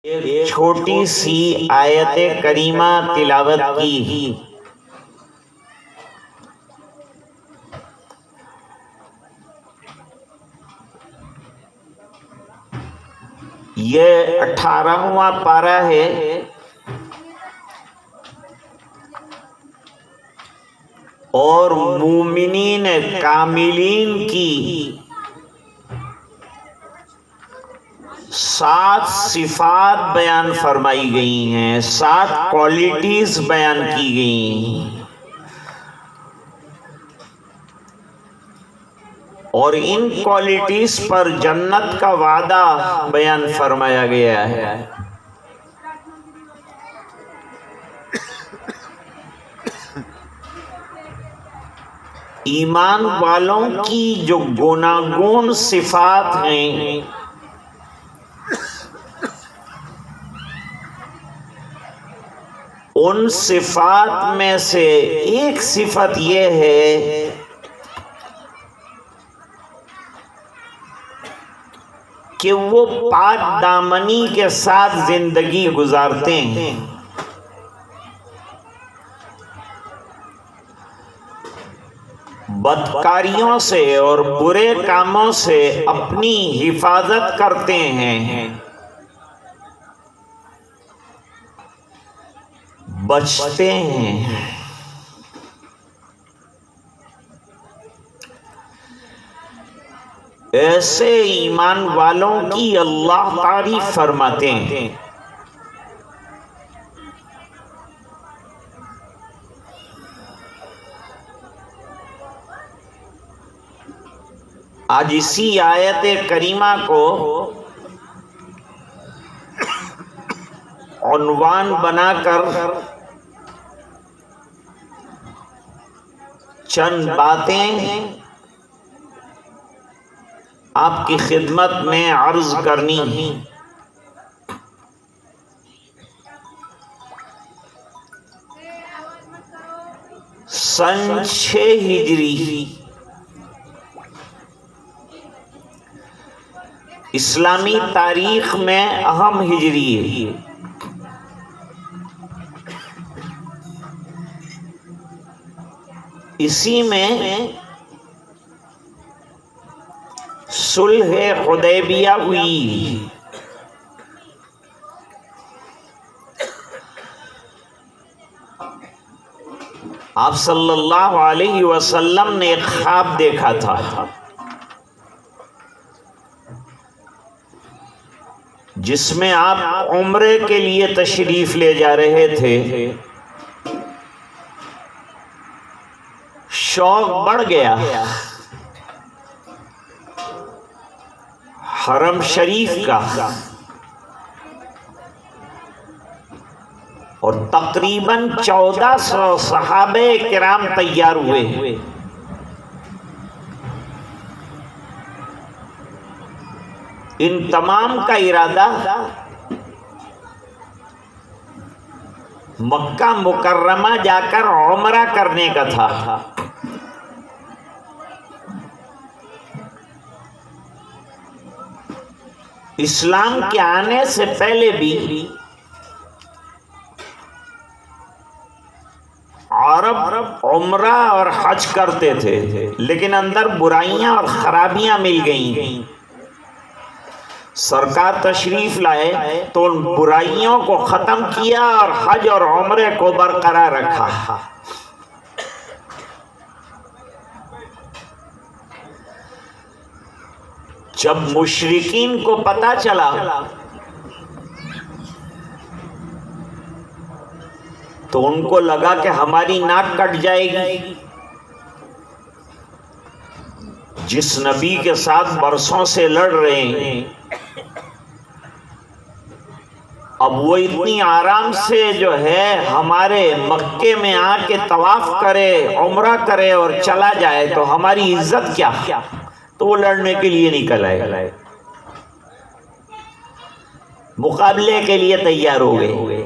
ایک چھوٹی سی آیت کریمہ تلاوت کی۔ یہ 18واں پارہ ہے اور مومنین کاملین کی 7 صفات بیان فرمائی گئی ہیں، 7 کوالٹیز بیان کی گئی ہیں، اور ان کوالٹیز پر جنت کا وعدہ بیان فرمایا گیا ہے۔ ایمان والوں کی جو گوناگون صفات ہیں ان صفات میں سے ایک صفت یہ ہے کہ وہ پاک دامنی کے ساتھ زندگی گزارتے ہیں۔ بدکاریوں سے اور برے کاموں سے اپنی حفاظت کرتے ہیں، بچتے ہیں۔ ایسے ایمان والوں کی اللہ تعریف فرماتے ہیں۔ آج اسی آیت کریمہ کو عنوان بنا کر چند باتیں آپ کی خدمت میں عرض کرنی ہیں۔ سن 6 ہجری اسلامی تاریخ میں اہم ہجری ہے۔ اسی میں صلح حدیبیہ ہوئی۔ آپ صلی اللہ علیہ وسلم نے ایک خواب دیکھا تھا جس میں آپ عمرے کے لیے تشریف لے جا رہے تھے۔ شوق بڑھ گیا، حرم شریف کا، اور تقریباً 1400 صحابہ کرام تیار ہوئے۔ ان تمام کا ارادہ مکہ مکرمہ جا کر عمرہ کرنے کا تھا۔ اسلام کے آنے سے پہلے بھی عرب عمرہ اور حج کرتے تھے، لیکن اندر برائیاں اور خرابیاں مل گئیں۔ سرکار تشریف لائے تو ان برائیوں کو ختم کیا اور حج اور عمرے کو برقرار رکھا۔ جب مشرکین کو پتہ چلا تو ان کو لگا کہ ہماری ناک کٹ جائے گی۔ جس نبی کے ساتھ برسوں سے لڑ رہے ہیں، اب وہ اتنی آرام سے جو ہے ہمارے مکے میں آ کے طواف کرے، عمرہ کرے اور چلا جائے تو ہماری عزت کیا؟ تو وہ لڑنے کے لیے نکل آئے، مقابلے کے لیے تیار ہو گئے۔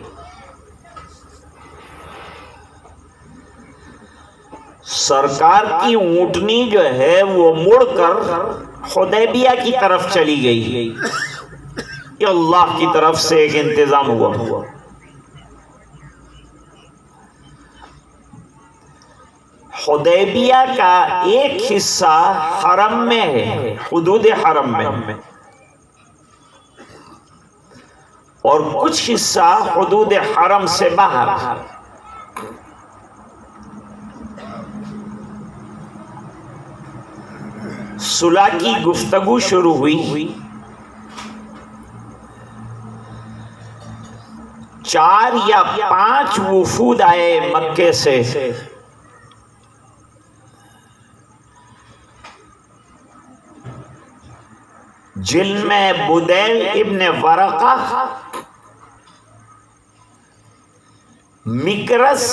سرکار کی اونٹنی جو ہے وہ مڑ کر حدیبیہ کی طرف چلی گئی۔ یہ اللہ کی طرف سے ایک انتظام ہوا۔ حدیبیہ کا ایک حصہ حرم میں ہے، حدود حرم میں، اور کچھ حصہ حدود حرم سے باہر۔ صلح کی گفتگو شروع ہوئی، 4 یا 5 وفود آئے مکے سے، جن میں بدیل ابن ورقہ، مکرس،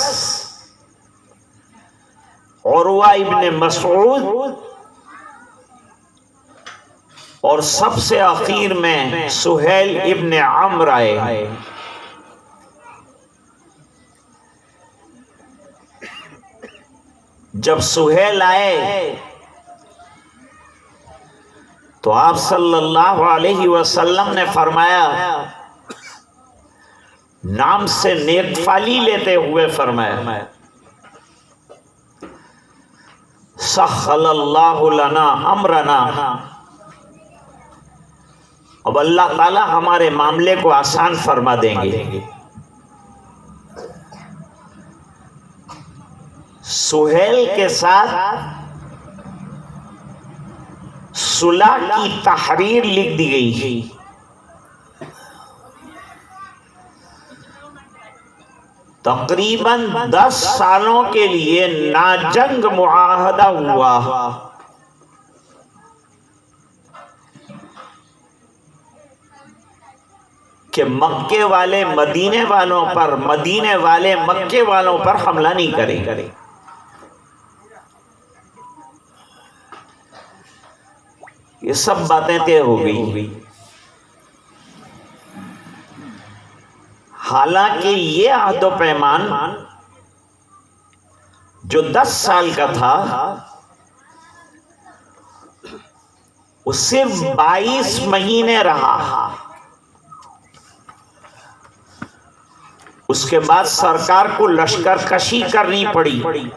عروہ ابن مسعود، اور سب سے اخیر میں سہیل ابن عمرو آئے۔ جب سہیل آئے تو آپ صلی اللہ علیہ وسلم نے فرمایا، نام سے نیک فالی لیتے ہوئے فرمایا، سخل اللہ لنا امرنا، اب اللہ تعالی ہمارے معاملے کو آسان فرما دیں گے۔ سہیل کے ساتھ صلح کی تحریر لکھ دی گئی، تقریباً 10 سالوں کے لیے ناجنگ معاہدہ ہوا۔ کہ مکے والے مدینے والوں پر، مدینے والے مکے والوں پر حملہ نہیں کریں۔ یہ سب باتیں طے ہو گئی۔ حالانکہ یہ عہد و پیمان جو 10 سال کا تھا، وہ صرف 22 مہینے رہا۔ اس کے بعد سرکار کو لشکر کشی کرنی پڑی۔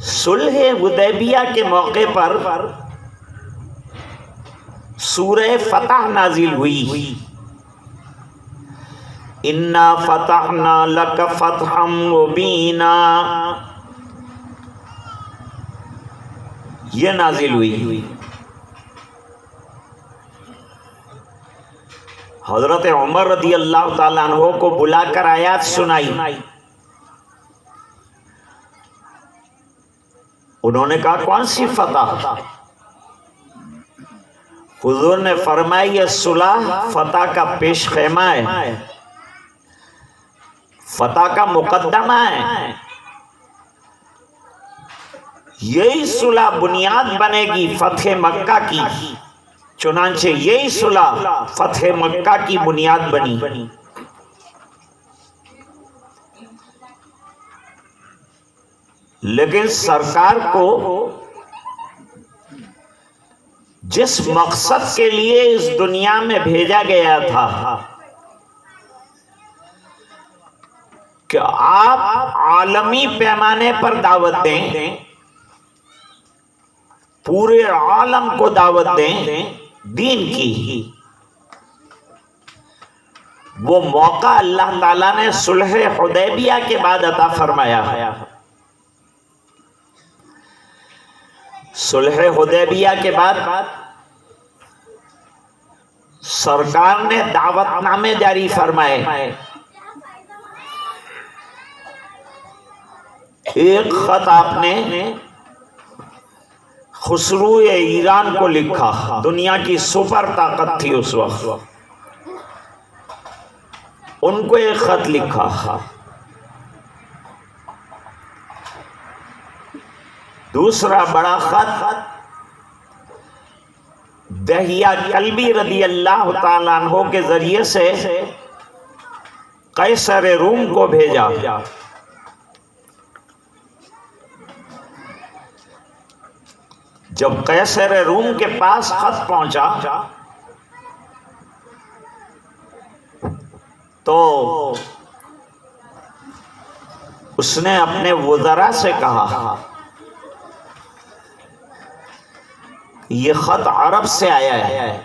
صلح حدیبیہ کے موقع پر سورہ فتح نازل ہوئی، اِنَّا فَتَحْنَا لَكَ فَتْحًا مُبِينًا، یہ نازل ہوئی۔ حضرت عمر رضی اللہ تعالیٰ عنہ کو بلا کر آیات سنائی، انہوں نے کہا کون سی فتح؟ حضور نے فرمایا یہ صلح فتح کا پیش خیمہ ہے، فتح کا مقدمہ ہے، یہی صلح بنیاد بنے گی فتح مکہ کی، چنانچہ یہی صلح فتح مکہ کی بنیاد بنی۔ لیکن سرکار کو جس مقصد کے لیے اس دنیا میں بھیجا گیا تھا کہ آپ عالمی پیمانے پر دعوت دیں، پورے عالم کو دعوت دیں دین کی، وہ موقع اللہ تعالیٰ نے صلح حدیبیہ کے بعد عطا فرمایا ہے۔ صلح حدیبیہ کے بعد سرکار نے دعوت نامے جاری فرمائے۔ ایک خط آپ نے خسرو ایران کو لکھا، دنیا کی سپر طاقت تھی اس وقت، ان کو ایک خط لکھا۔ دوسرا بڑا خط دہیہ کلبی رضی اللہ تعالیٰ عنہ کے ذریعے سے قیصر روم کو بھیجا۔ جب قیصر روم کے پاس خط پہنچا تو اس نے اپنے وزراء سے کہا یہ خط عرب سے آیا ہے،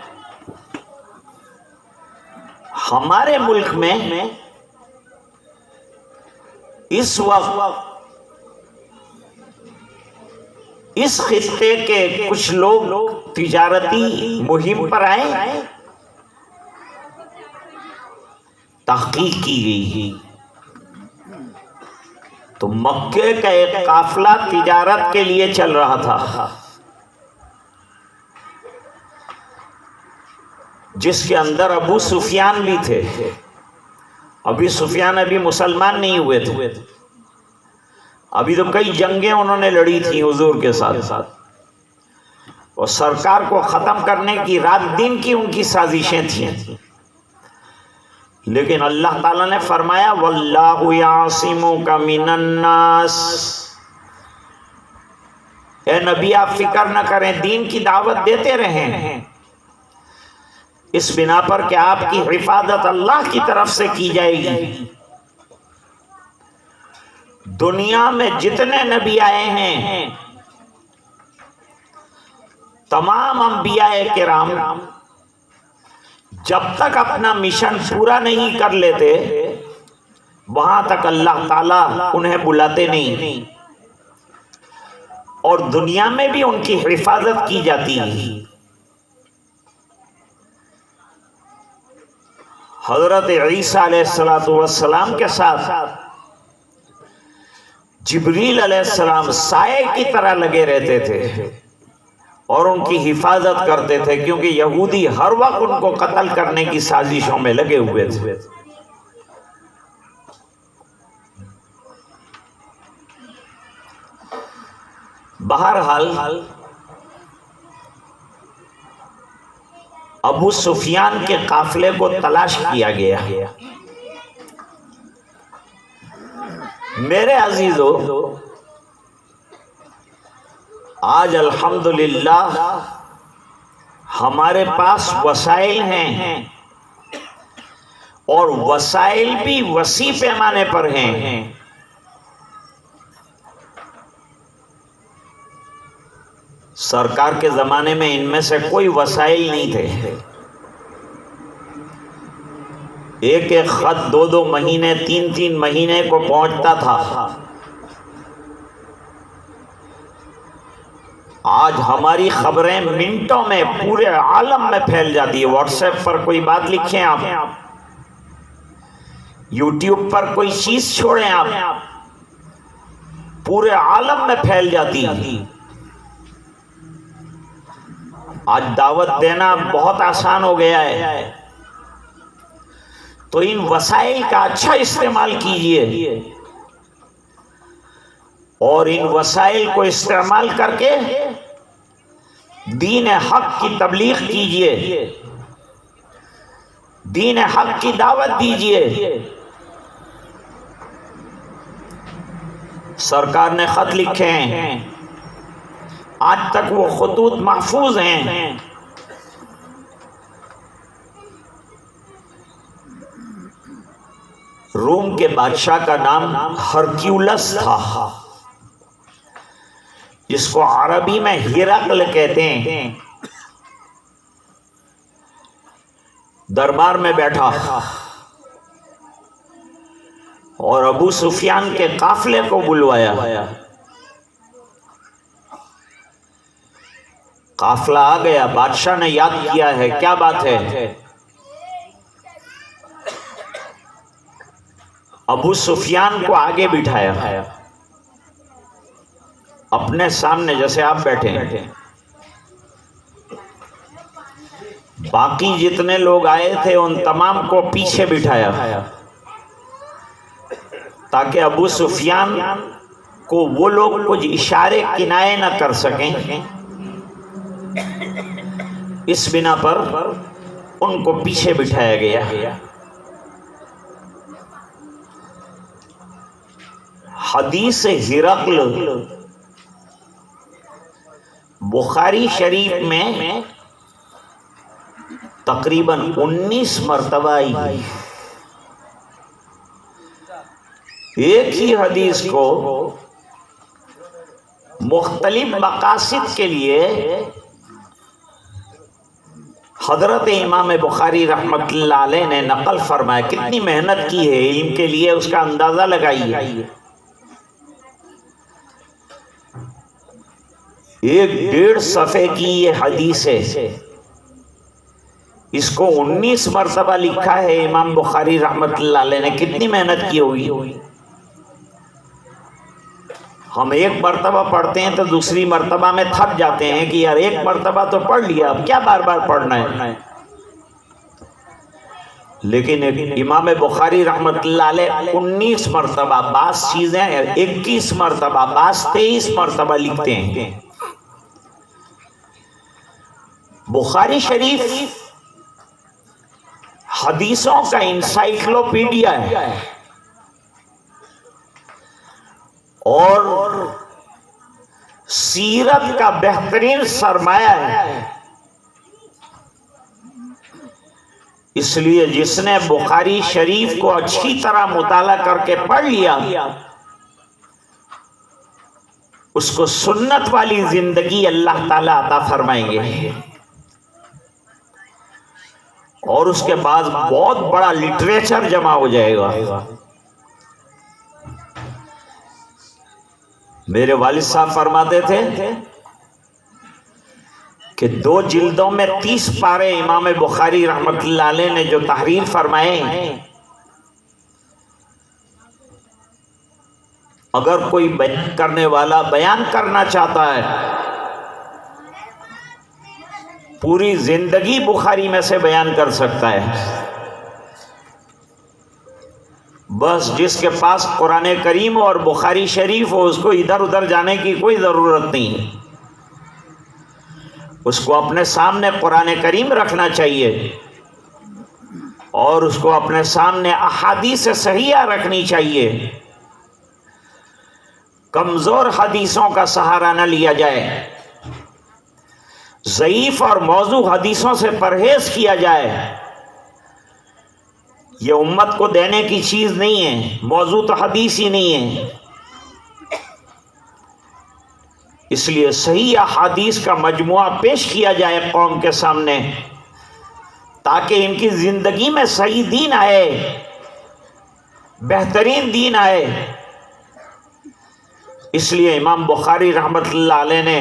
ہمارے ملک میں اس وقت اس خطے کے کچھ لوگ تجارتی مہم پر آئے، تحقیق کی گئی تو مکے کا ایک قافلہ تجارت کے لیے چل رہا تھا، جس کے اندر ابو سفیان بھی تھے۔ ابو سفیان ابھی مسلمان نہیں ہوئے تھے، ابھی تو کئی جنگیں انہوں نے لڑی تھی حضور کے ساتھ اور سرکار کو ختم کرنے کی رات دن کی ان کی سازشیں تھیں، لیکن اللہ تعالیٰ نے فرمایا واللہ یعصمک من الناس، اے نبی آپ فکر نہ کریں، دین کی دعوت دیتے رہیں، اس بنا پر کہ آپ کی حفاظت اللہ کی طرف سے کی جائے گی۔ دنیا میں جتنے نبی آئے ہیں تمام انبیاء کرام جب تک اپنا مشن پورا نہیں کر لیتے وہاں تک اللہ تعالیٰ انہیں بلاتے نہیں، اور دنیا میں بھی ان کی حفاظت کی جاتی ہے۔ حضرت عیسیٰ علیہ السلام کے ساتھ جبریل علیہ السلام سائے کی طرح لگے رہتے تھے اور ان کی حفاظت کرتے تھے، کیونکہ یہودی ہر وقت ان کو قتل کرنے کی سازشوں میں لگے ہوئے تھے۔ بہرحال ابو سفیان کے قافلے کو تلاش کیا گیا۔ میرے عزیزو، آج الحمدللہ ہمارے پاس وسائل ہیں اور وسائل بھی وسیع پیمانے پر ہیں۔ سرکار کے زمانے میں ان میں سے کوئی وسائل نہیں تھے، ایک ایک خط 2 مہینے 3 مہینے کو پہنچتا تھا۔ آج ہماری خبریں منٹوں میں پورے عالم میں پھیل جاتی ہے۔ واٹس ایپ پر کوئی بات لکھیں آپ، یوٹیوب پر کوئی چیز چھوڑیں آپ، پورے عالم میں پھیل جاتی ہے۔ آج دعوت دینا بہت آسان ہو گیا ہے، تو ان وسائل کا اچھا استعمال کیجئے اور ان وسائل کو استعمال کر کے دین حق کی تبلیغ کیجئے، دین حق کی دعوت دیجئے۔ سرکار نے خط لکھے ہیں، آج تک وہ خطوط محفوظ ہیں۔ روم کے بادشاہ کا نام ہرکیولس تھا، جس کو عربی میں ہرقل کہتے ہیں۔ دربار میں بیٹھا اور ابو سفیان کے قافلے کو بلوایا۔ قافلہ آ گیا، بادشاہ نے یاد کیا ہے، کیا بات ہے؟ ابو سفیان کو آگے بٹھایا، اپنے سامنے جیسے آپ بیٹھے ہیں۔ باقی جتنے لوگ آئے تھے ان تمام کو پیچھے بٹھایا تاکہ ابو سفیان کو وہ لوگ کچھ اشارے کنائے نہ کر سکیں۔ اس بنا پر ان کو پیچھے بٹھایا گیا۔ حدیث ہرقل بخاری شریف میں تقریباً 19 مرتبہ آئی. ایک ہی حدیث کو مختلف مقاصد کے لیے حضرت امام بخاری رحمت اللہ علیہ نے نقل فرمایا. کتنی محنت کی ہے علم کے لیے، اس کا اندازہ لگائیے. 1.5 صفحے کی یہ حدیث ہے، اس کو 19 مرتبہ لکھا ہے امام بخاری رحمت اللہ علیہ نے. کتنی محنت کی ہوگی. ہم ایک مرتبہ پڑھتے ہیں تو دوسری مرتبہ میں تھک جاتے ہیں کہ یار ایک مرتبہ تو پڑھ لیا، اب کیا بار بار پڑھنا ہے. لیکن امام بخاری رحمت اللہ علیہ 19 مرتبہ، بعض چیزیں 21 مرتبہ، بعض 23 مرتبہ لکھتے ہیں. بخاری شریف حدیثوں کا انسائکلوپیڈیا ہے اور سیرت کا بہترین سرمایہ ہے. اس لیے جس نے بخاری شریف کو اچھی طرح مطالعہ کر کے پڑھ لیا، اس کو سنت والی زندگی اللہ تعالیٰ عطا فرمائیں گے، اور اس کے بعد بہت بڑا لٹریچر جمع ہو جائے گا. میرے والد صاحب فرماتے تھے کہ 2 جلدوں میں 30 پارے امام بخاری رحمت اللہ علیہ نے جو تحریر فرمائے، اگر کوئی بیان کرنے والا بیان کرنا چاہتا ہے، پوری زندگی بخاری میں سے بیان کر سکتا ہے. بس جس کے پاس قرآن کریم اور بخاری شریف ہو، اس کو ادھر ادھر جانے کی کوئی ضرورت نہیں ہے. اس کو اپنے سامنے قرآن کریم رکھنا چاہیے اور اس کو اپنے سامنے احادیث صحیحہ رکھنی چاہیے. کمزور حدیثوں کا سہارا نہ لیا جائے، ضعیف اور موضوع حدیثوں سے پرہیز کیا جائے. یہ امت کو دینے کی چیز نہیں ہے، موضوع تو حدیث ہی نہیں ہے. اس لیے صحیح احادیث کا مجموعہ پیش کیا جائے قوم کے سامنے، تاکہ ان کی زندگی میں صحیح دین آئے، بہترین دین آئے. اس لیے امام بخاری رحمت اللہ علیہ نے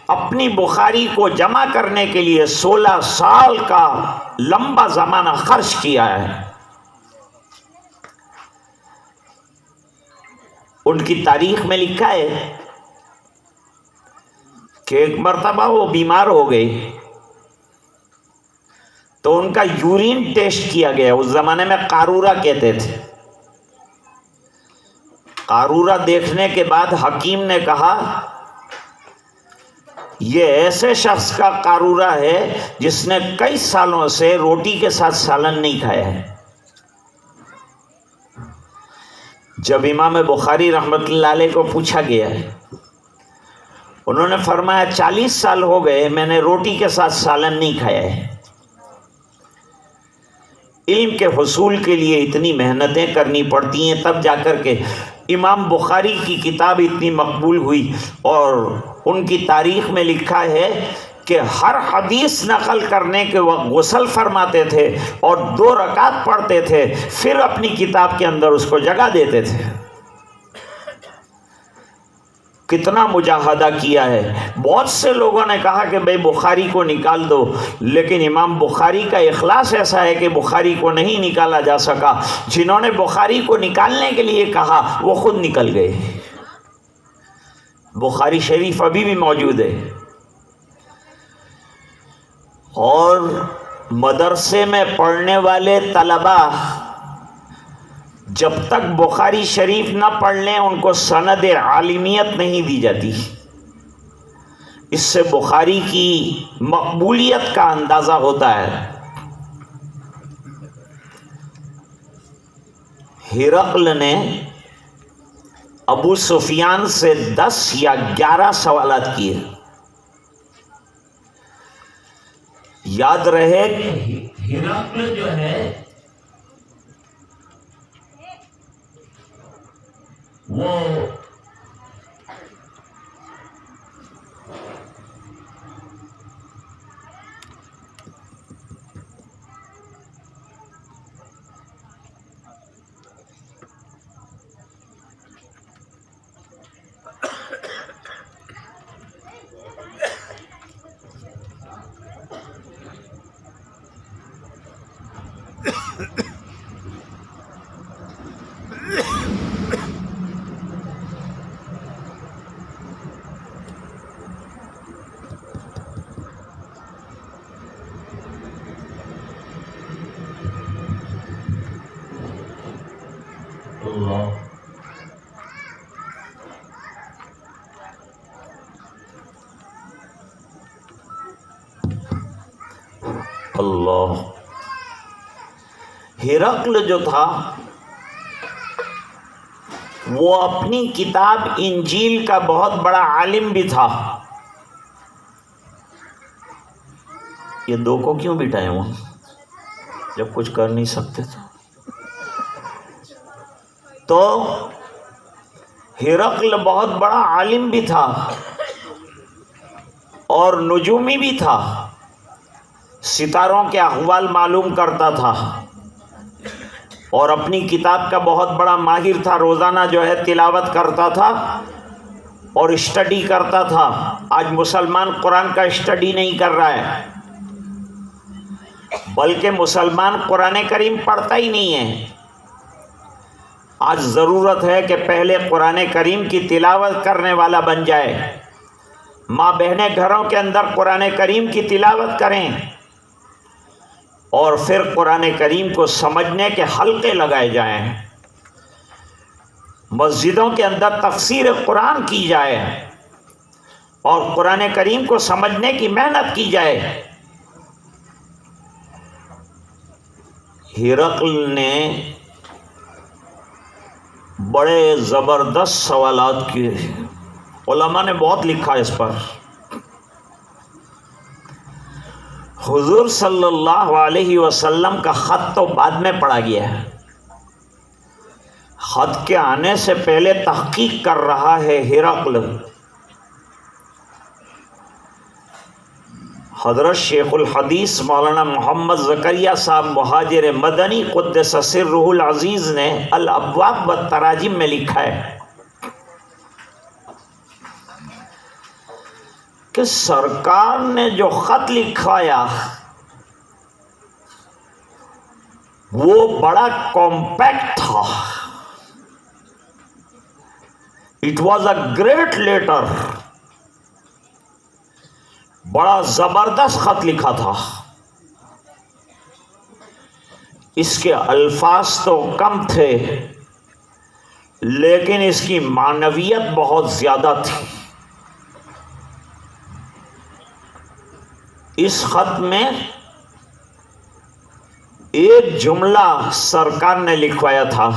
اپنی بخاری کو جمع کرنے کے لیے 16 سال کا لمبا زمانہ خرچ کیا ہے. ان کی تاریخ میں لکھا ہے کہ ایک مرتبہ وہ بیمار ہو گئے تو ان کا یورین ٹیسٹ کیا گیا. اس زمانے میں قارورہ کہتے تھے. قارورہ دیکھنے کے بعد حکیم نے کہا یہ ایسے شخص کا قارورہ ہے جس نے کئی سالوں سے روٹی کے ساتھ سالن نہیں کھایا ہے. جب امام بخاری رحمت اللہ علیہ کو پوچھا گیا ہے، انہوں نے فرمایا 40 سال ہو گئے میں نے روٹی کے ساتھ سالن نہیں کھایا ہے. علم کے حصول کے لیے اتنی محنتیں کرنی پڑتی ہیں، تب جا کر کے امام بخاری کی کتاب اتنی مقبول ہوئی. اور ان کی تاریخ میں لکھا ہے کہ ہر حدیث نقل کرنے کے وقت غسل فرماتے تھے اور 2 رکعت پڑھتے تھے، پھر اپنی کتاب کے اندر اس کو جگہ دیتے تھے. کتنا مجاہدہ کیا ہے. بہت سے لوگوں نے کہا کہ بھئی بخاری کو نکال دو، لیکن امام بخاری کا اخلاص ایسا ہے کہ بخاری کو نہیں نکالا جا سکا. جنہوں نے بخاری کو نکالنے کے لیے کہا وہ خود نکل گئے. بخاری شریف ابھی بھی موجود ہے. اور مدرسے میں پڑھنے والے طلباء جب تک بخاری شریف نہ پڑھ لیں ان کو سند عالمیت نہیں دی جاتی. اس سے بخاری کی مقبولیت کا اندازہ ہوتا ہے. ہرقل نے ابو سفیان سے 10 یا 11 سوالات کیے. یاد رہے ہرقل جو ہے وہ اللہ ہرقل جو تھا وہ اپنی کتاب انجیل کا بہت بڑا عالم بھی تھا. یہ دو کو کیوں بٹھائے وہ جب کچھ کر نہیں سکتے تو ہرقل بہت بڑا عالم بھی تھا اور نجومی بھی تھا، ستاروں کے احوال معلوم کرتا تھا اور اپنی کتاب کا بہت بڑا ماہر تھا. روزانہ جو ہے تلاوت کرتا تھا اور اسٹڈی کرتا تھا. آج مسلمان قرآن کا اسٹڈی نہیں کر رہا ہے، بلکہ مسلمان قرآن کریم پڑھتا ہی نہیں ہے. آج ضرورت ہے کہ پہلے قرآن کریم کی تلاوت کرنے والا بن جائے. ماں بہنیں گھروں کے اندر قرآن کریم کی تلاوت کریں اور پھر قرآن کریم کو سمجھنے کے حلقے لگائے جائیں. مسجدوں کے اندر تفسیر قرآن کی جائے اور قرآن کریم کو سمجھنے کی محنت کی جائے. ہرقل نے بڑے زبردست سوالات کیے، علماء نے بہت لکھا اس پر. حضور صلی اللہ علیہ وسلم کا خط تو بعد میں پڑھا گیا ہے، خط کے آنے سے پہلے تحقیق کر رہا ہے ہرقل. حضرت شیخ الحدیث مولانا محمد زکریا صاحب مہاجر مدنی قدس سرہ العزیز نے الابواب والتراجم میں لکھا ہے کہ سرکار نے جو خط لکھوایا وہ بڑا کمپیکٹ تھا. It was a great letter. بڑا زبردست خط لکھا تھا. اس کے الفاظ تو کم تھے لیکن اس کی معنویت بہت زیادہ تھی. اس خط میں ایک جملہ سرکار نے لکھوایا تھا،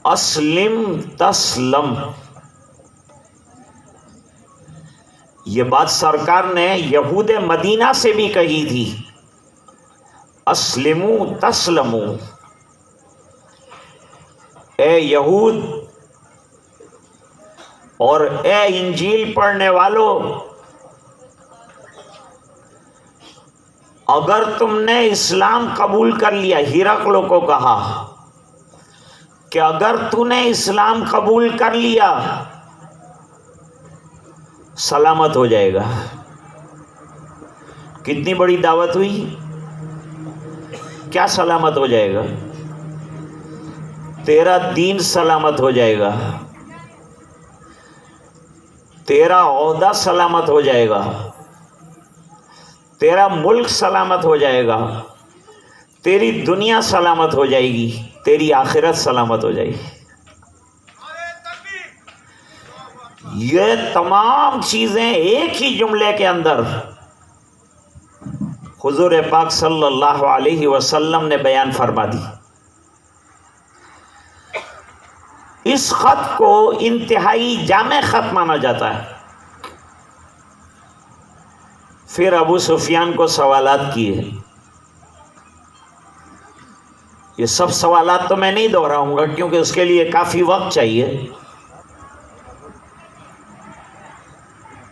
اسلم تسلم. یہ بات سرکار نے یہود مدینہ سے بھی کہی تھی، اسلمو تسلمو. اے یہود اور اے انجیل پڑھنے والوں، اگر تم نے اسلام قبول کر لیا، ہرقل کو کہا کہ اگر تو نے اسلام قبول کر لیا سلامت ہو جائے گا. کتنی بڑی دعوت ہوئی. کیا سلامت ہو جائے گا؟ تیرا دین سلامت ہو جائے گا، تیرا عہدہ سلامت ہو جائے گا، تیرا ملک سلامت ہو جائے گا، تیری دنیا سلامت ہو جائے گی، تیری آخرت سلامت ہو جائے گی. یہ تمام چیزیں ایک ہی جملے کے اندر حضور پاک صلی اللہ علیہ وسلم نے بیان فرما دی. اس خط کو انتہائی جامع خط مانا جاتا ہے. پھر ابو سفیان کو سوالات کیے. یہ سب سوالات تو میں نہیں دہراؤں گا کیونکہ اس کے لیے کافی وقت چاہیے.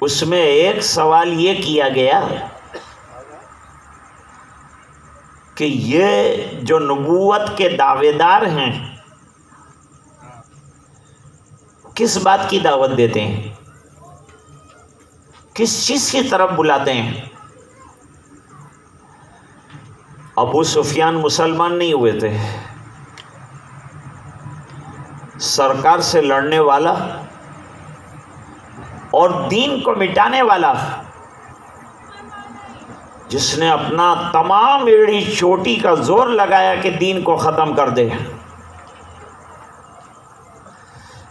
اس میں ایک سوال یہ کیا گیا کہ یہ جو نبوت کے دعوے دار ہیں کس بات کی دعوت دیتے ہیں، کس چیز کی طرف بلاتے ہیں؟ ابو سفیان مسلمان نہیں ہوئے تھے، سرکار سے لڑنے والا اور دین کو مٹانے والا، جس نے اپنا تمام ایڑی چوٹی کا زور لگایا کہ دین کو ختم کر دے.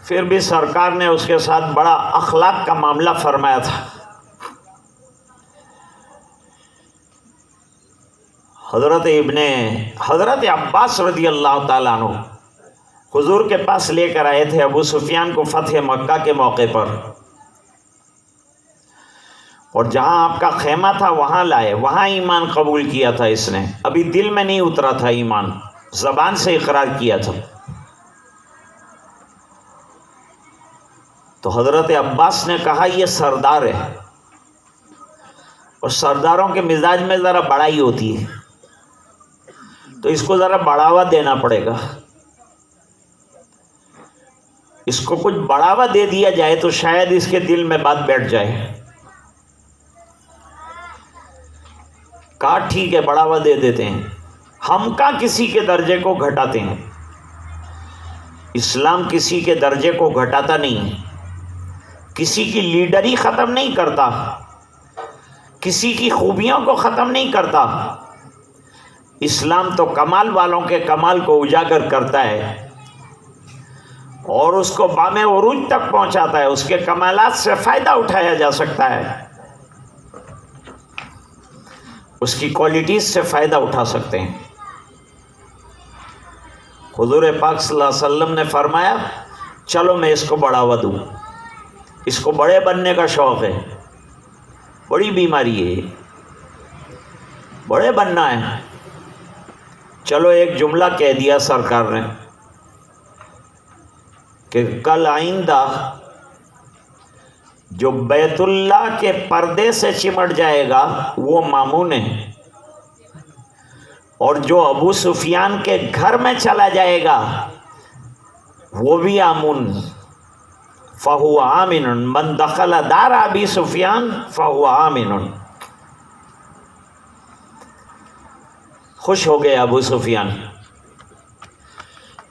پھر بھی سرکار نے اس کے ساتھ بڑا اخلاق کا معاملہ فرمایا تھا. حضرت عباس رضی اللہ تعالیٰ عنہ حضور کے پاس لے کر آئے تھے ابو سفیان کو فتح مکہ کے موقع پر، اور جہاں آپ کا خیمہ تھا وہاں لائے، وہاں ایمان قبول کیا تھا. اس نے ابھی دل میں نہیں اترا تھا ایمان، زبان سے اقرار کیا تھا. تو حضرت عباس نے کہا یہ سردار ہے، اور سرداروں کے مزاج میں ذرا بڑائی ہوتی ہے، تو اس کو ذرا بڑھاوا دینا پڑے گا. اس کو کچھ بڑھاوا دے دیا جائے تو شاید اس کے دل میں بات بیٹھ جائے. کہا ٹھیک ہے بڑھاوا دے دیتے ہیں. ہم کا کسی کے درجے کو گھٹاتے ہیں، اسلام کسی کے درجے کو گھٹاتا نہیں ہے، کسی کی لیڈری ختم نہیں کرتا، کسی کی خوبیوں کو ختم نہیں کرتا. اسلام تو کمال والوں کے کمال کو اجاگر کرتا ہے اور اس کو بام عروج تک پہنچاتا ہے. اس کے کمالات سے فائدہ اٹھایا جا سکتا ہے، اس کی کوالٹیز سے فائدہ اٹھا سکتے ہیں. حضور پاک صلی اللہ علیہ وسلم نے فرمایا چلو میں اس کو بڑھاوا دوں، اس کو بڑے بننے کا شوق ہے، بڑی بیماری ہے، بڑے بننا ہے. چلو ایک جملہ کہہ دیا سرکار نے کہ کل آئندہ جو بیت اللہ کے پردے سے چمٹ جائے گا وہ مامون ہے، اور جو ابو سفیان کے گھر میں چلا جائے گا وہ بھی آمون. فہو آمن من دخل دار ابی سفیان فہو آمن. خوش ہو گئے ابو سفیان.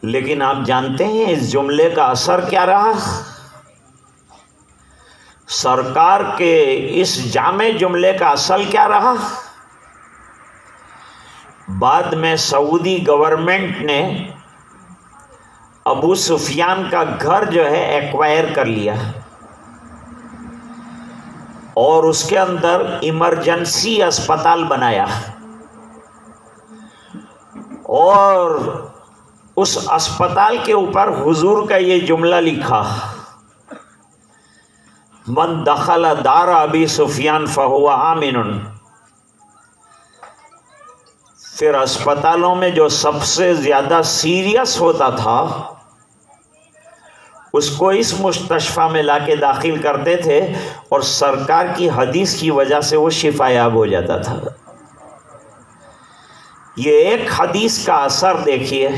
لیکن آپ جانتے ہیں اس جملے کا اثر کیا رہا؟ سرکار کے اس جامع جملے کا اصل کیا رہا؟ بعد میں سعودی گورنمنٹ نے ابو سفیان کا گھر جو ہے ایکوائر کر لیا اور اس کے اندر ایمرجنسی اسپتال بنایا، اور اس اسپتال کے اوپر حضور کا یہ جملہ لکھا من دخل دار ابی سفیان فہو آمن. پھر اسپتالوں میں جو سب سے زیادہ سیریس ہوتا تھا اس کو اس مستشفیٰ میں لا کے داخل کرتے تھے اور سرکار کی حدیث کی وجہ سے وہ شفا یاب ہو جاتا تھا. یہ ایک حدیث کا اثر دیکھیے.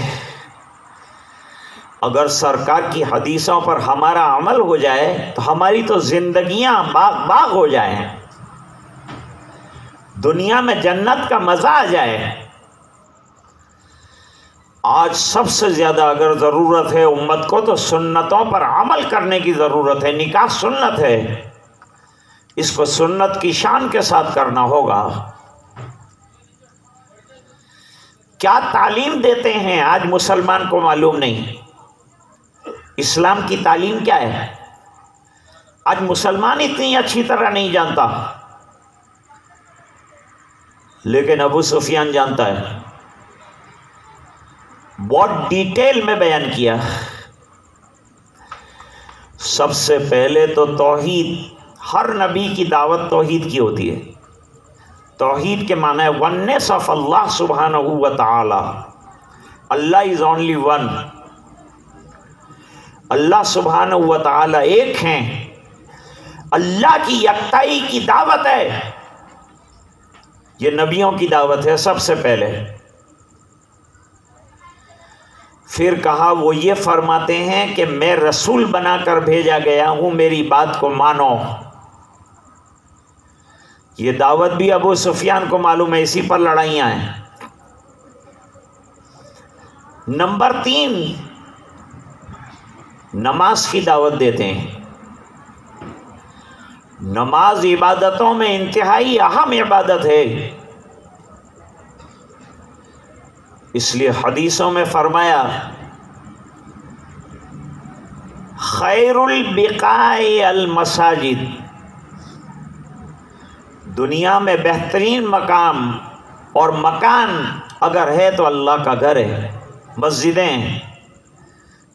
اگر سرکار کی حدیثوں پر ہمارا عمل ہو جائے تو ہماری تو زندگیاں باغ باغ ہو جائیں، دنیا میں جنت کا مزہ آ جائے. آج سب سے زیادہ اگر ضرورت ہے امت کو تو سنتوں پر عمل کرنے کی ضرورت ہے. نکاح سنت ہے، اس کو سنت کی شان کے ساتھ کرنا ہوگا. کیا تعلیم دیتے ہیں آج مسلمان کو معلوم نہیں. اسلام کی تعلیم کیا ہے آج مسلمان اتنی اچھی طرح نہیں جانتا، لیکن ابو سفیان جانتا ہے. بہت ڈیٹیل میں بیان کیا. سب سے پہلے تو توحید، ہر نبی کی دعوت توحید کی ہوتی ہے. توحید کے معنی ہے ونس آف اللہ سبحانہ و تعالی. اللہ از اونلی ون. اللہ سبحانہ و تعالی ایک ہیں. اللہ کی یکتائی کی دعوت ہے. یہ نبیوں کی دعوت ہے سب سے پہلے. پھر کہا وہ یہ فرماتے ہیں کہ میں رسول بنا کر بھیجا گیا ہوں, میری بات کو مانو. یہ دعوت بھی ابو سفیان کو معلوم ہے, اسی پر لڑائیاں ہیں. نمبر 3, نماز کی دعوت دیتے ہیں. نماز عبادتوں میں انتہائی اہم عبادت ہے. اس لیے حدیثوں میں فرمایا خیر البقاء المساجد, دنیا میں بہترین مقام اور مکان اگر ہے تو اللہ کا گھر ہے, مسجدیں,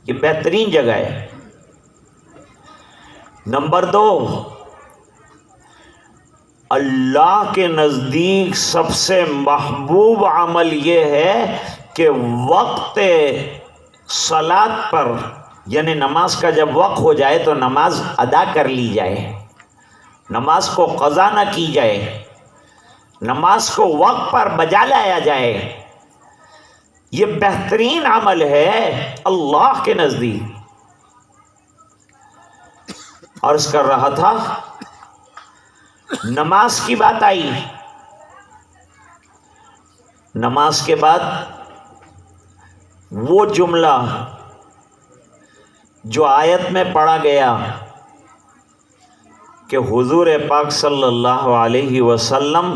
یہ بہترین جگہ ہے. نمبر 2, اللہ کے نزدیک سب سے محبوب عمل یہ ہے کہ وقت صلاۃ پر, یعنی نماز کا جب وقت ہو جائے تو نماز ادا کر لی جائے, نماز کو قضا نہ کی جائے, نماز کو وقت پر بجا لایا جائے. یہ بہترین عمل ہے اللہ کے نزدیک. عرض کر رہا تھا نماز کی بات آئی. نماز کے بعد وہ جملہ جو آیت میں پڑھا گیا کہ حضور پاک صلی اللہ علیہ وسلم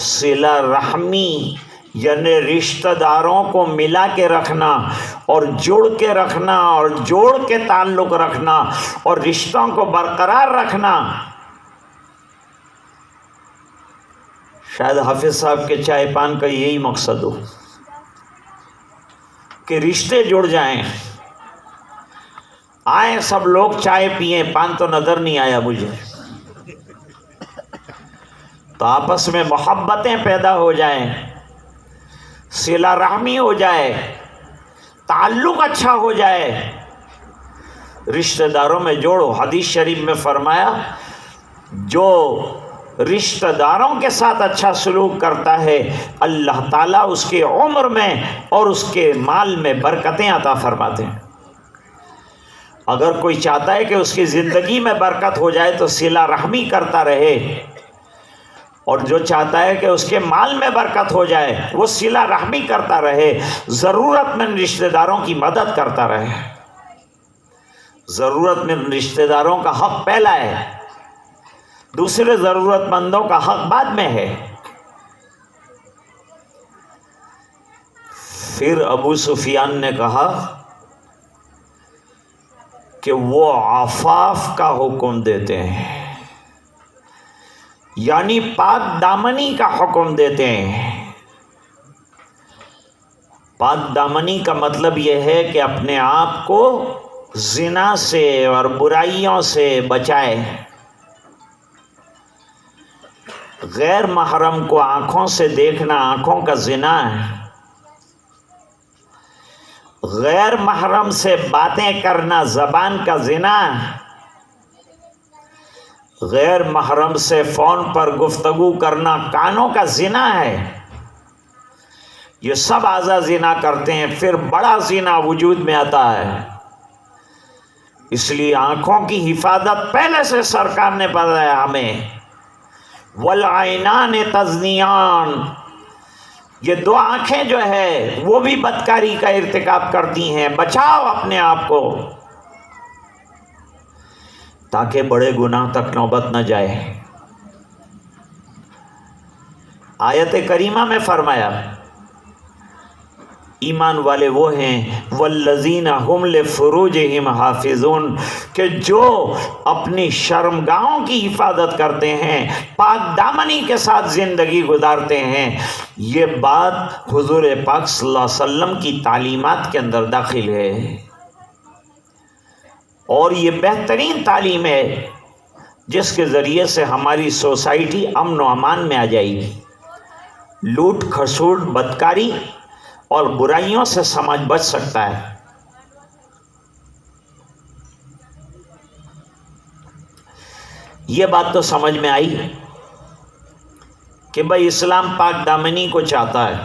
صلہ رحمی یعنی رشتہ داروں کو ملا کے رکھنا اور جوڑ کے رکھنا اور جوڑ کے تعلق رکھنا اور رشتوں کو برقرار رکھنا. شاید حافظ صاحب کے چائے پان کا یہی مقصد ہو کہ رشتے جڑ جائیں. آئیں سب لوگ چائے پئیں, پان تو نظر نہیں آیا مجھے, تو آپس میں محبتیں پیدا ہو جائیں, صلہ رحمی ہو جائے, تعلق اچھا ہو جائے, رشتہ داروں میں جوڑو. حدیث شریف میں فرمایا جو رشتہ داروں کے ساتھ اچھا سلوک کرتا ہے اللہ تعالیٰ اس کے عمر میں اور اس کے مال میں برکتیں عطا فرماتے ہیں. اگر کوئی چاہتا ہے کہ اس کی زندگی میں برکت ہو جائے تو صلہ رحمی کرتا رہے, اور جو چاہتا ہے کہ اس کے مال میں برکت ہو جائے وہ صلہ رحمی کرتا رہے, ضرورت مند رشتہ داروں کی مدد کرتا رہے. ضرورت مند رشتہ داروں کا حق پہلا ہے, دوسرے ضرورت مندوں کا حق بعد میں ہے. پھر ابو سفیان نے کہا کہ وہ عفاف کا حکم دیتے ہیں, یعنی پاک دامنی کا حکم دیتے ہیں. پاک دامنی کا مطلب یہ ہے کہ اپنے آپ کو زنا سے اور برائیوں سے بچائے. غیر محرم کو آنکھوں سے دیکھنا آنکھوں کا زنا ہے. غیر محرم سے باتیں کرنا زبان کا زنا ہے. غیر محرم سے فون پر گفتگو کرنا کانوں کا زنا ہے. یہ سب اعضاء زنا کرتے ہیں, پھر بڑا زنا وجود میں آتا ہے. اس لیے آنکھوں کی حفاظت پہلے سے سرکار نے بتایا ہمیں. والعینان تزنیان, یہ دو آنکھیں جو ہے وہ بھی بدکاری کا ارتکاب کرتی ہیں, بچاؤ اپنے آپ کو تاکہ بڑے گناہ تک نوبت نہ جائے. آیت کریمہ میں فرمایا ایمان والے وہ ہیں والذین هم لفروجہم حافظون, کہ جو اپنی شرمگاہوں کی حفاظت کرتے ہیں, پاک دامنی کے ساتھ زندگی گزارتے ہیں. یہ بات حضور پاک صلی اللہ علیہ وسلم کی تعلیمات کے اندر داخل ہے, اور یہ بہترین تعلیم ہے. جس کے ذریعے سے ہماری سوسائٹی امن و امان میں آ جائے گی. لوٹ کھسوٹ بدکاری اور برائیوں سے سماج بچ سکتا ہے. یہ بات تو سمجھ میں آئی کہ بھائی اسلام پاک دامنی کو چاہتا ہے،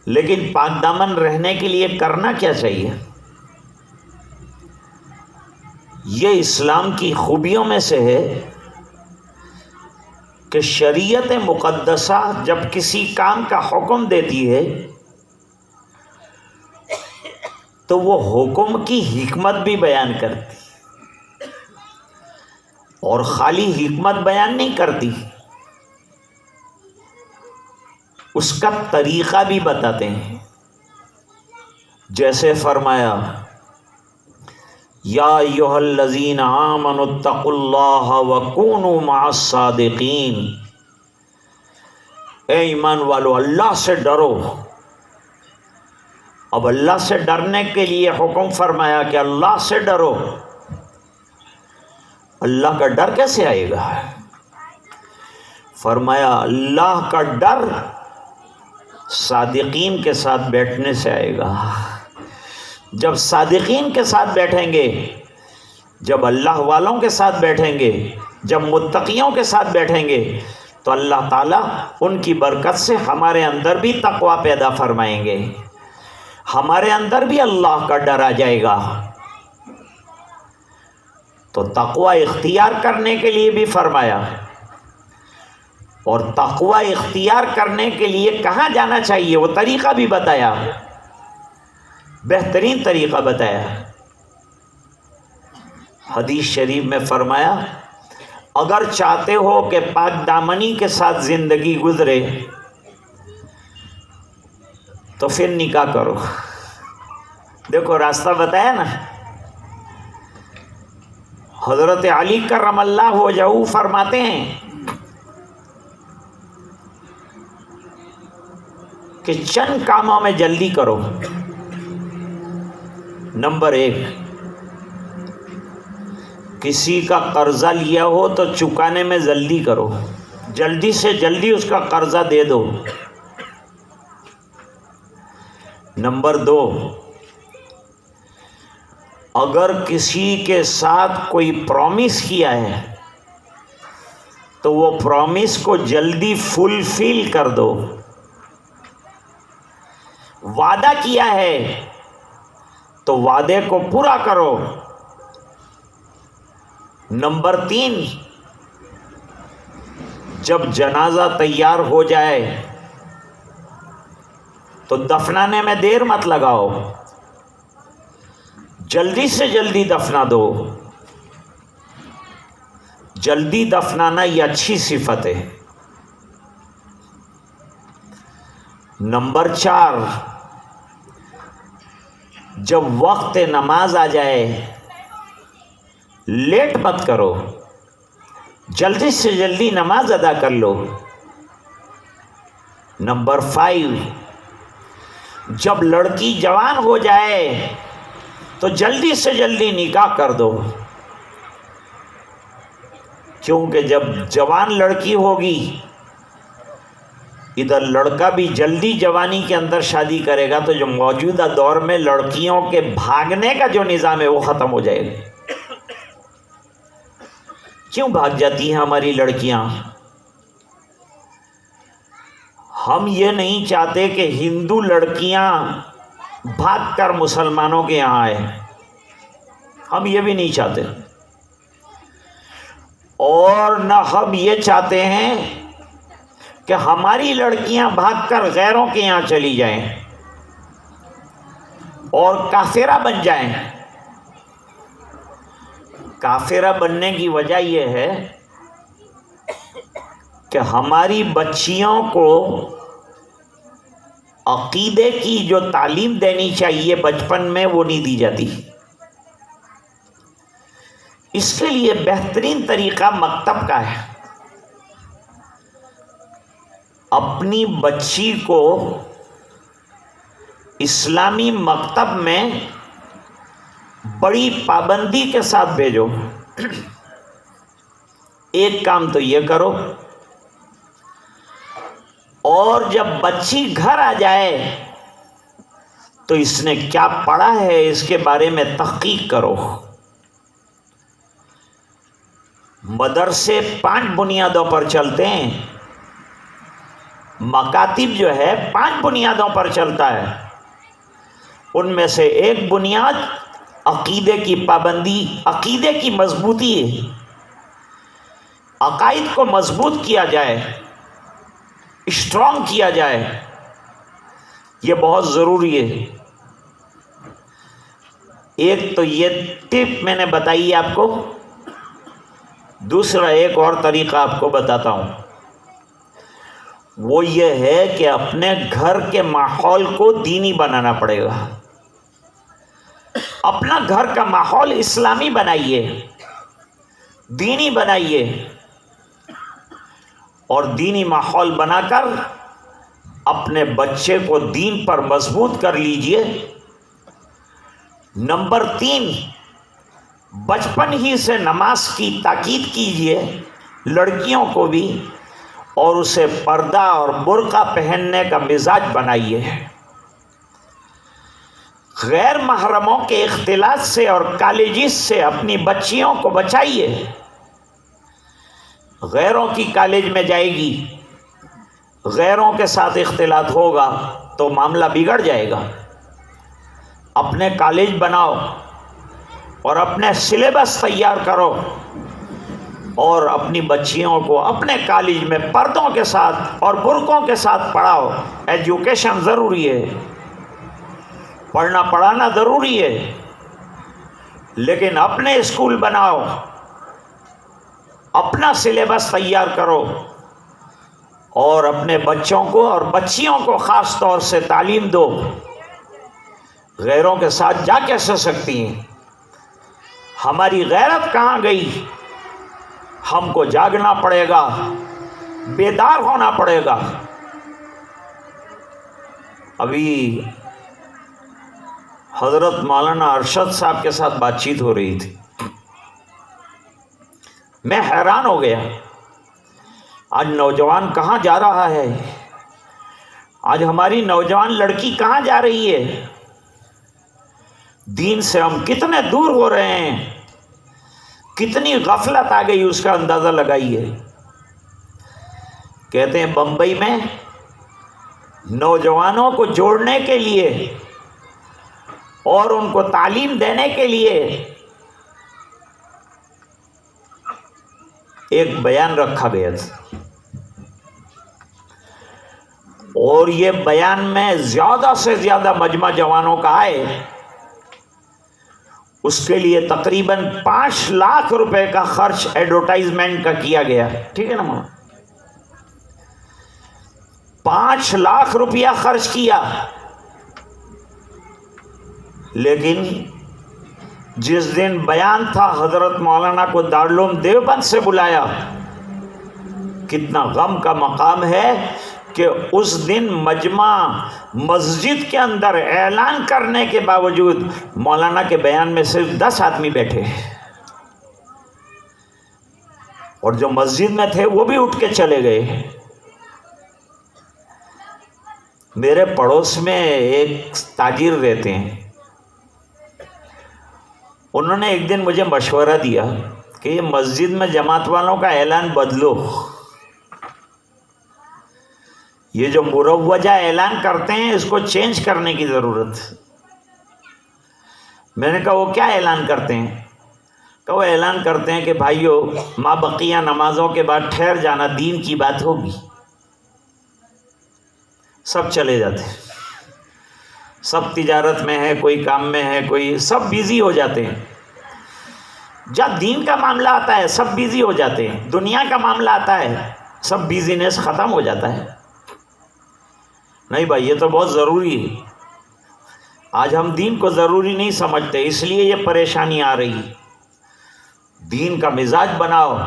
لیکن پاک دامن رہنے کے لیے کرنا کیا چاہیے؟ یہ اسلام کی خوبیوں میں سے ہے کہ شریعت مقدسہ جب کسی کام کا حکم دیتی ہے تو وہ حکم کی حکمت بھی بیان کرتی، اور خالی حکمت بیان نہیں کرتی، اس کا طریقہ بھی بتاتے ہیں. جیسے فرمایا یا ایھا الذین آمنوا اتقوا اللہ وکونوا مع الصادقین، اے ایمان والو اللہ سے ڈرو. اب اللہ سے ڈرنے کے لیے حکم فرمایا کہ اللہ سے ڈرو. اللہ کا ڈر کیسے آئے گا؟ فرمایا اللہ کا ڈر صادقین کے ساتھ بیٹھنے سے آئے گا. جب صادقین کے ساتھ بیٹھیں گے، جب اللہ والوں کے ساتھ بیٹھیں گے، جب متقیوں کے ساتھ بیٹھیں گے، تو اللہ تعالیٰ ان کی برکت سے ہمارے اندر بھی تقوی پیدا فرمائیں گے، ہمارے اندر بھی اللہ کا ڈر آ جائے گا. تو تقوی اختیار کرنے کے لیے بھی فرمایا، اور تقوی اختیار کرنے کے لیے کہاں جانا چاہیے وہ طریقہ بھی بتایا، بہترین طریقہ بتایا. حدیث شریف میں فرمایا اگر چاہتے ہو کہ پاک دامنی کے ساتھ زندگی گزرے تو پھر نکاح کرو. دیکھو راستہ بتایا نا. حضرت علی کرم اللہ وجہہ فرماتے ہیں کہ چند کاموں میں جلدی کرو. نمبر 1، کسی کا قرضہ لیا ہو تو چکانے میں جلدی کرو، جلدی سے جلدی اس کا قرضہ دے دو. نمبر 2، اگر کسی کے ساتھ کوئی پرومس کیا ہے تو وہ پرومس کو جلدی فلفل کر دو. وعدہ کیا ہے تو وعدے کو پورا کرو. نمبر 3، جب جنازہ تیار ہو جائے تو دفنانے میں دیر مت لگاؤ، جلدی سے جلدی دفنا دو. جلدی دفنانا یہ اچھی صفت ہے. نمبر 4، جب وقت نماز آ جائے لیٹ مت کرو، جلدی سے جلدی نماز ادا کر لو. نمبر 5، جب لڑکی جوان ہو جائے تو جلدی سے جلدی نکاح کر دو، کیونکہ جب جوان لڑکی ہوگی ادھر لڑکا بھی جلدی جوانی کے اندر شادی کرے گا تو جو موجودہ دور میں لڑکیوں کے بھاگنے کا جو نظام ہے وہ ختم ہو جائے گا. کیوں بھاگ جاتی ہیں ہماری لڑکیاں؟ ہم یہ نہیں چاہتے کہ ہندو لڑکیاں بھاگ کر مسلمانوں کے یہاں آئے، ہم یہ بھی نہیں چاہتے. اور نہ ہم یہ چاہتے ہیں کہ ہماری لڑکیاں بھاگ کر غیروں کے یہاں چلی جائیں اور کافرہ بن جائیں. کافرہ بننے کی وجہ یہ ہے کہ ہماری بچیوں کو عقیدے کی جو تعلیم دینی چاہیے بچپن میں وہ نہیں دی جاتی. اس کے لیے بہترین طریقہ مکتب کا ہے. اپنی بچی کو اسلامی مکتب میں بڑی پابندی کے ساتھ بھیجو. ایک کام تو یہ کرو، اور جب بچی گھر آ جائے تو اس نے کیا پڑھا ہے اس کے بارے میں تحقیق کرو۔ مدرسے 5 بنیادوں پر چلتے ہیں، مکاتب جو ہے 5 بنیادوں پر چلتا ہے۔ ان میں سے ایک بنیاد عقیدے کی پابندی، عقیدے کی مضبوطی ہے۔ عقائد کو مضبوط کیا جائے، اسٹرانگ کیا جائے، یہ بہت ضروری ہے۔ ایک تو یہ ٹپ میں نے بتائی آپ کو، دوسرا ایک اور طریقہ آپ کو بتاتا ہوں، وہ یہ ہے کہ اپنے گھر کے ماحول کو دینی بنانا پڑے گا۔ اپنا گھر کا ماحول اسلامی بنائیے، دینی بنائیے، اور دینی ماحول بنا کر اپنے بچے کو دین پر مضبوط کر لیجئے۔ نمبر 3، بچپن ہی سے نماز کی تاکید کیجئے، لڑکیوں کو بھی، اور اسے پردہ اور برقع پہننے کا مزاج بنائیے۔ غیر محرموں کے اختلاط سے اور کالجز سے اپنی بچیوں کو بچائیے۔ غیروں کی کالج میں جائے گی، غیروں کے ساتھ اختلاط ہوگا تو معاملہ بگڑ جائے گا۔ اپنے کالج بناؤ اور اپنے سلیبس تیار کرو، اور اپنی بچیوں کو اپنے کالج میں پردوں کے ساتھ اور برقعوں کے ساتھ پڑھاؤ۔ ایجوکیشن ضروری ہے، پڑھنا پڑھانا ضروری ہے، لیکن اپنے اسکول بناؤ، اپنا سلیبس تیار کرو، اور اپنے بچوں کو اور بچیوں کو خاص طور سے تعلیم دو۔ غیروں کے ساتھ جا کیسے سکتی ہیں؟ ہماری غیرت کہاں گئی؟ ہم کو جاگنا پڑے گا، بیدار ہونا پڑے گا۔ ابھی حضرت مولانا ارشد صاحب کے ساتھ بات چیت ہو رہی تھی، میں حیران ہو گیا۔ آج نوجوان کہاں جا رہا ہے؟ آج ہماری نوجوان لڑکی کہاں جا رہی ہے؟ دین سے ہم کتنے دور ہو رہے ہیں، کتنی غفلت آ گئی، اس کا اندازہ لگائیے۔ کہتے ہیں بمبئی میں نوجوانوں کو جوڑنے کے لیے اور ان کو تعلیم دینے کے لیے ایک بیان رکھا گیا تھا، اور یہ بیان میں زیادہ سے زیادہ مجمع جوانوں کا آئے، اس کے لیے تقریباً 5 لاکھ روپے کا خرچ ایڈورٹائزمنٹ کا کیا گیا۔ ٹھیک ہے نا مولانا؟ 5 لاکھ روپیہ خرچ کیا، لیکن جس دن بیان تھا حضرت مولانا کو دارالعلوم دیوبند سے بلایا۔ کتنا غم کا مقام ہے کہ اس دن مجمع مسجد کے اندر اعلان کرنے کے باوجود مولانا کے بیان میں صرف 10 آدمی بیٹھے، اور جو مسجد میں تھے وہ بھی اٹھ کے چلے گئے۔ میرے پڑوس میں ایک تاجر رہتے ہیں، انہوں نے ایک دن مجھے مشورہ دیا کہ یہ مسجد میں جماعت والوں کا اعلان بدلو، یہ جو مروجہ اعلان کرتے ہیں اس کو چینج کرنے کی ضرورت۔ میں نے کہا وہ کیا اعلان کرتے ہیں؟ کہ وہ اعلان کرتے ہیں کہ بھائیو ما بقیہ نمازوں کے بعد ٹھہر جانا، دین کی بات ہوگی۔ سب چلے جاتے ہیں، سب تجارت میں ہے، کوئی کام میں ہے، کوئی، سب بیزی ہو جاتے ہیں۔ جب دین کا معاملہ آتا ہے سب بیزی ہو جاتے ہیں، دنیا کا معاملہ آتا ہے سب بیزینس ختم ہو جاتا ہے۔ نہیں بھائی، یہ تو بہت ضروری ہے۔ آج ہم دین کو ضروری نہیں سمجھتے، اس لیے یہ پریشانی آ رہی۔ دین کا مزاج بناؤ۔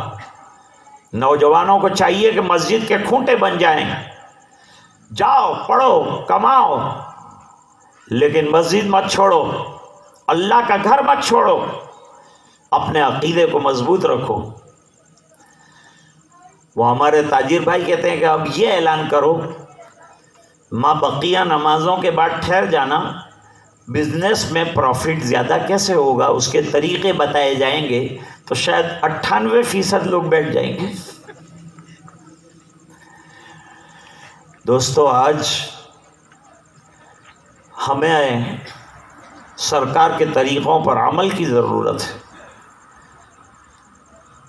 نوجوانوں کو چاہیے کہ مسجد کے کھونٹے بن جائیں، جاؤ پڑھو کماؤ، لیکن مسجد مت چھوڑو، اللہ کا گھر مت چھوڑو، اپنے عقیدے کو مضبوط رکھو۔ وہ ہمارے تاجر بھائی کہتے ہیں کہ اب یہ اعلان کرو ماں بقیہ نمازوں کے بعد ٹھہر جانا، بزنس میں پروفٹ زیادہ کیسے ہوگا، اس کے طریقے بتائے جائیں گے، تو شاید 98% لوگ بیٹھ جائیں گے۔ دوستو، آج ہمیں سرکار کے طریقوں پر عمل کی ضرورت ہے۔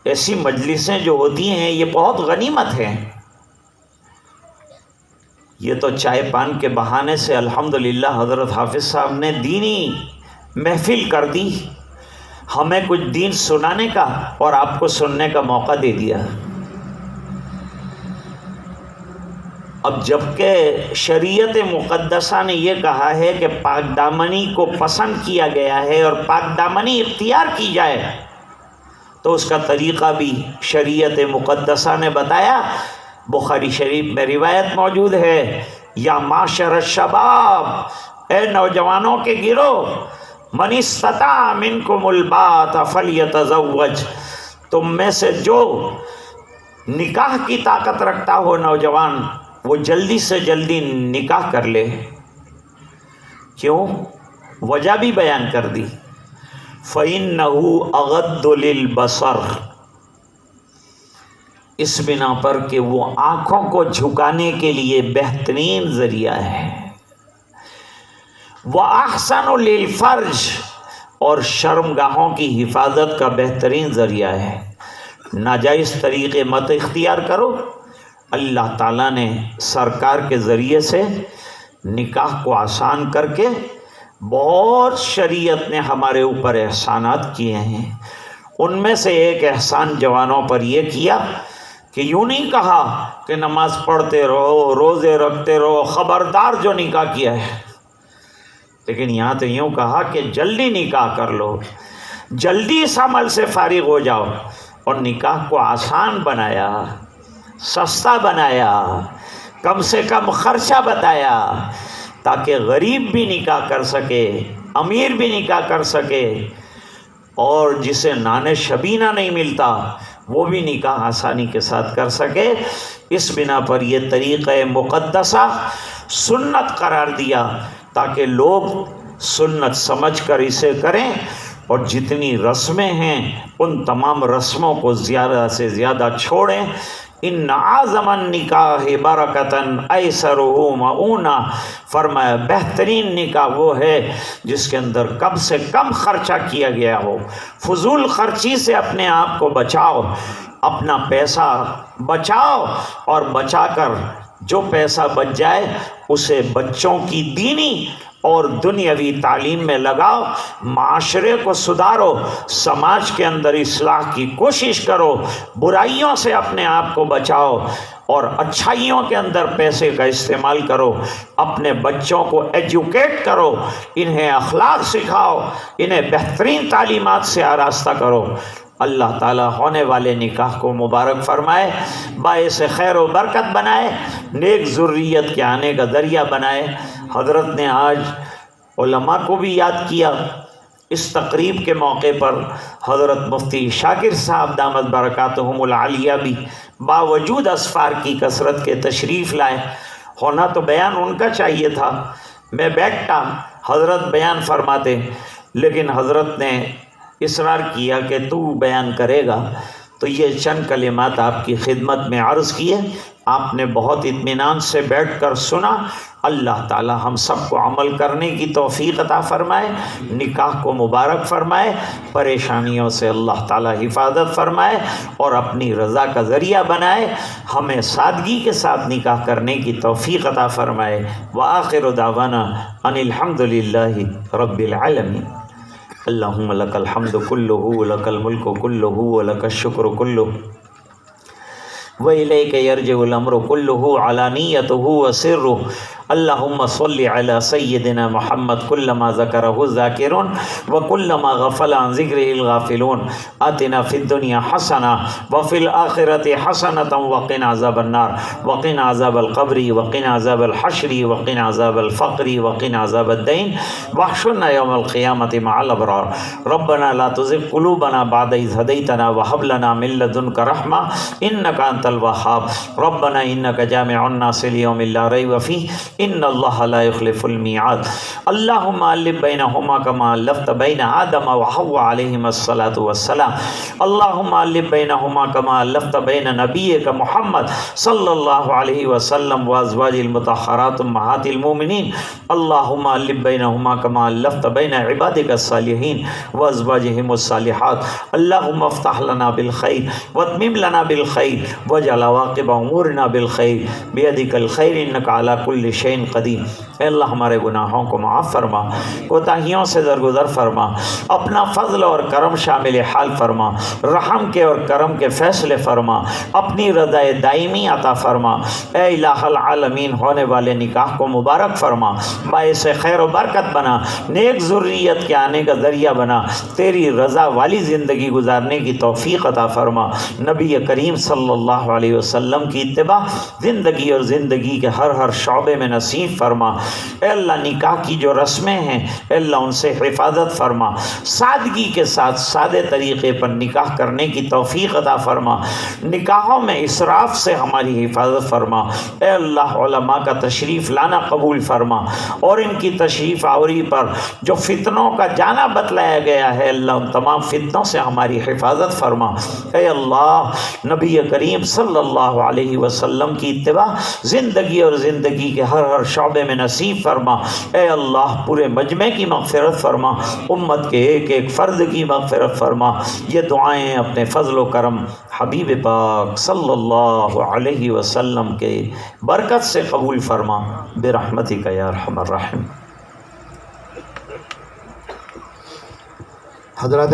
ایسی مجلسیں جو ہوتی ہیں یہ بہت غنیمت ہیں۔ یہ تو چائے پان کے بہانے سے الحمدللہ حضرت حافظ صاحب نے دینی محفل کر دی، ہمیں کچھ دین سنانے کا اور آپ کو سننے کا موقع دے دیا۔ اب جبکہ شریعت مقدسہ نے یہ کہا ہے کہ پاک دامنی کو پسند کیا گیا ہے اور پاک دامنی اختیار کی جائے، تو اس کا طریقہ بھی شریعت مقدسہ نے بتایا۔ بخاری شریف میں روایت موجود ہے، یا معاشر الشباب، اے نوجوانوں کے گروہ، من استطاع منکم الباۃ فلیتزوج، تم میں سے جو نکاح کی طاقت رکھتا ہو نوجوان، وہ جلدی سے جلدی نکاح کر لے۔ کیوں؟ وجہ بھی بیان کر دی، فَإِنَّهُ أَغَضُّ لِلْبَصَرِ، اس بنا پر کہ وہ آنکھوں کو جھکانے کے لیے بہترین ذریعہ ہے، وَأَحْسَنُ لِلْفَرْجِ، اور شرمگاہوں کی حفاظت کا بہترین ذریعہ ہے۔ ناجائز طریقے مت اختیار کرو۔ اللہ تعالیٰ نے سرکار کے ذریعے سے نکاح کو آسان کر کے بہت شریعت نے ہمارے اوپر احسانات کیے ہیں۔ ان میں سے ایک احسان جوانوں پر یہ کیا کہ یوں نہیں کہا کہ نماز پڑھتے رہو، روزے رکھتے رہو، خبردار جو نکاح کیا ہے، لیکن یہاں تو یوں کہا کہ جلدی نکاح کر لو، جلدی اس عمل سے فارغ ہو جاؤ، اور نکاح کو آسان بنایا، سستا بنایا، کم سے کم خرچہ بتایا، تاکہ غریب بھی نکاح کر سکے، امیر بھی نکاح کر سکے، اور جسے نان شبینہ نہیں ملتا وہ بھی نکاح آسانی کے ساتھ کر سکے۔ اس بنا پر یہ طریقہ مقدسہ سنت قرار دیا تاکہ لوگ سنت سمجھ کر اسے کریں، اور جتنی رسمیں ہیں ان تمام رسموں کو زیادہ سے زیادہ چھوڑیں۔ ان اعظم النکاح برکتاً ایسرہ معونہ، فرمایا بہترین نکاح وہ ہے جس کے اندر کم سے کم خرچہ کیا گیا ہو۔ فضول خرچی سے اپنے آپ کو بچاؤ، اپنا پیسہ بچاؤ، اور بچا کر جو پیسہ بچ جائے اسے بچوں کی دینی اور دنیاوی تعلیم میں لگاؤ، معاشرے کو سدھارو، سماج کے اندر اصلاح کی کوشش کرو، برائیوں سے اپنے آپ کو بچاؤ اور اچھائیوں کے اندر پیسے کا استعمال کرو۔ اپنے بچوں کو ایجوکیٹ کرو، انہیں اخلاق سکھاؤ، انہیں بہترین تعلیمات سے آراستہ کرو۔ اللہ تعالیٰ ہونے والے نکاح کو مبارک فرمائے، باعث خیر و برکت بنائے، نیک ذریت کے آنے کا ذریعہ بنائے۔ حضرت نے آج علماء کو بھی یاد کیا۔ اس تقریب کے موقع پر حضرت مفتی شاکر صاحب دامت برکاتہم العالیہ بھی باوجود اسفار کی کثرت کے تشریف لائے۔ ہونا تو بیان ان کا چاہیے تھا، میں بیٹھتا، حضرت بیان فرماتے، لیکن حضرت نے اصرار کیا کہ تو بیان کرے گا، تو یہ چند کلمات آپ کی خدمت میں عرض کیے۔ آپ نے بہت اطمینان سے بیٹھ کر سنا۔ اللہ تعالی ہم سب کو عمل کرنے کی توفیق عطا فرمائے، نکاح کو مبارک فرمائے، پریشانیوں سے اللہ تعالی حفاظت فرمائے اور اپنی رضا کا ذریعہ بنائے، ہمیں سادگی کے ساتھ نکاح کرنے کی توفیق عطا فرمائے۔ وآخر دعوانا ان الحمد للہ رب العالمین۔ اللہم لک الحمد کلہ ولک الملک کلہ ولک الشکر کلہ وإلیک یرجع الامر کلہ علانیتہ وسرہ۔ اللہم صلی علی سیدنا محمد کلما ذکرہ الذاکرون وکلما غفل عن ذکرہ الغافلون آتنا فی الدنیا حسنہ وفی الآخرۃ حسنۃ وقنا عذاب النار وقنا عذاب القبر وقنا عذاب الحشر وقنا عذاب الفقر وقنا عذاب الدین واحشرنا یوم القیامۃ مع الابرار ربنا لا تزغ قلوبنا بعد اذ هديتنا وهب لنا من لدنك رحمة انك انت الوهاب ربنا انك جامع الناس ليوم لا ريب فيه ان الله لا يخلف الميعاد اللهم الف بينهما كما الفت بين آدم وحواء عليهما الصلاة والسلام اللهم الف بينهما كما الفت بين نبيك محمد صلى الله عليه وسلم وازواجه المطهرات امهات المؤمنين اللهم الف بينهما كما الفت بين عبادك الصالحين وازواجهم الصالحات اللهم افتح لنا بالخير واتمم لنا بالخير واجعل عواقب امورنا بالخير بيدك الخير انك على كل شيء قدیر۔ اے اللہ ہمارے گناہوں کو معاف فرما، کوتاہیوں سے درگزر فرما، اپنا فضل اور کرم شامل حال فرما، رحم کے اور کرم کے فیصلے فرما، اپنی رضا دائمی عطا فرما۔ اے الہ العالمین ہونے والے نکاح کو مبارک فرما، باعث خیر و برکت بنا، نیک ذریت کے آنے کا ذریعہ بنا، تیری رضا والی زندگی گزارنے کی توفیق عطا فرما۔ نبی کریم صلی اللہ علیہ وسلم کی اتباع زندگی اور زندگی کے ہر شعبے میں نصیب فرما۔ اے اللہ نکاح کی جو رسمیں ہیں اے اللہ ان سے حفاظت فرما، سادگی کے ساتھ سادے طریقے پر نکاح کرنے کی توفیق عطا فرما، نکاحوں میں اسراف سے ہماری حفاظت فرما۔ اے اللہ علماء کا تشریف لانا قبول فرما اور ان کی تشریف آوری پر جو فتنوں کا جانا بتلایا گیا ہے اللہ ان تمام فتنوں سے ہماری حفاظت فرما۔ اے اللہ نبی کریم صلی اللہ علیہ وسلم کی اتباع زندگی اور زندگی کے ہر شعبے میں نصیب فرما۔ اے اللہ پورے مجمع کی مغفرت فرما، امت کے ایک ایک فرد کی مغفرت فرما۔ یہ دعائیں اپنے فضل و کرم حبیب پاک صلی اللہ علیہ وسلم کے برکت سے قبول فرما برحمتک یا ارحم الراحمین۔ حضرات